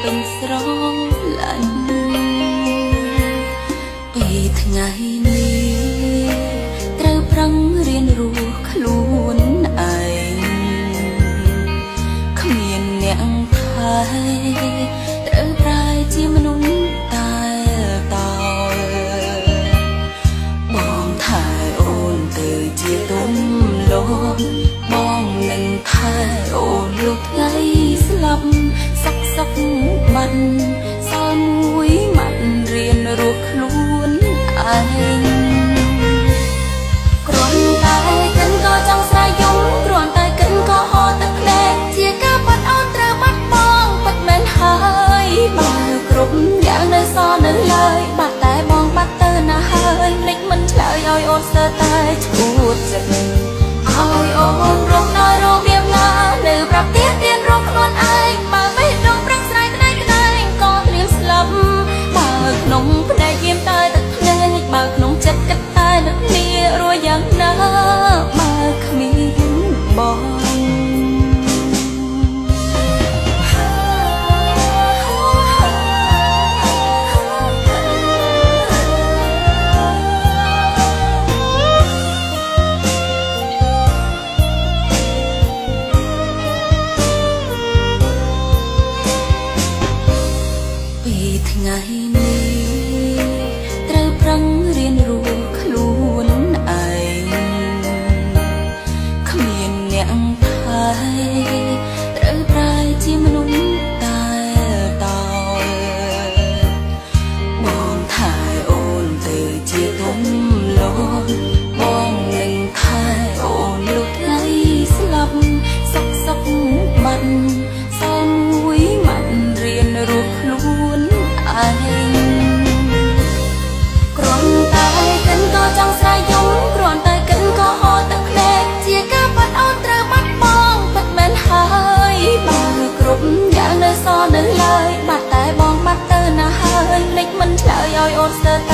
ពេញស្រឡាញ់ពេលថ្ងៃនេះត្រូវប្រឹងរៀនរស់ខ្លួនឯងគ្មានអ្នកថែត្រូវប្រែជាមនុស្សតែតើបងថែអូនទៅជាទុំលោកបងនឹងថែអូនលោកថ្ងៃស្លាប់សុកបាត់សល់មួយម៉ាត់រៀនរស់ខ្លួនឯងគ្រាន់តែកិនក៏ចង់ស្រែកយំគ្រាន់តែកិនក៏ហត់ទឹកភ្នែកជាការបាត់អូនត្រូវបាត់បងពិតមែនហើយបើគ្រប់យ៉ាងនៅសល់នៅឡើយបាត់តែបងបាត់ទៅណាហើយភ្លេចមិនឆ្លើយឲ្យអូនស្ទើរតែឈួតចិត្តឲ្យអូនរងដោយរបៀបណានៅប្រាប់ទៀតរៀនរកខ្លួនឯងបើមិនរងប្រឹងស្រែកក្តៅក៏ត្រៀមស្លាប់បើក្នុងភ្នែកយាមតែទឹកភ្នែកបើក្នុងចិត្តគិតតែនឹកគ្នារួចយ៉ាងណាបើគ្មានបងថ្ងៃនេះត្រូវប្រឹងរៀនរស់ខ្លួនឯងគ្មានអ្នកថែត្រូវប្រែជាមនុស្សតែតើបងថែអូនទៅជាទុំលោកបងនឹងថែអូនលោកថ្ងៃស្លាប់សុកបាត់សល់មួយម៉ាត់រៀនរស់ខ្លួនឯងគ្រាន់តែកិនក៏ចង់ស្រែកយំគ្រាន់តែកិនក៏ហត់ទឹកភ្នែកជាការបាត់អូនត្រូវបាត់បងពិតមែនហើយបើគ្រប់យ៉ាងនៅសល់នៅឡើយបាត់តែបងបាត់ទៅណាហើយភ្លេចមិនឆ្លើយឲ្យអូនស្ទើរតែ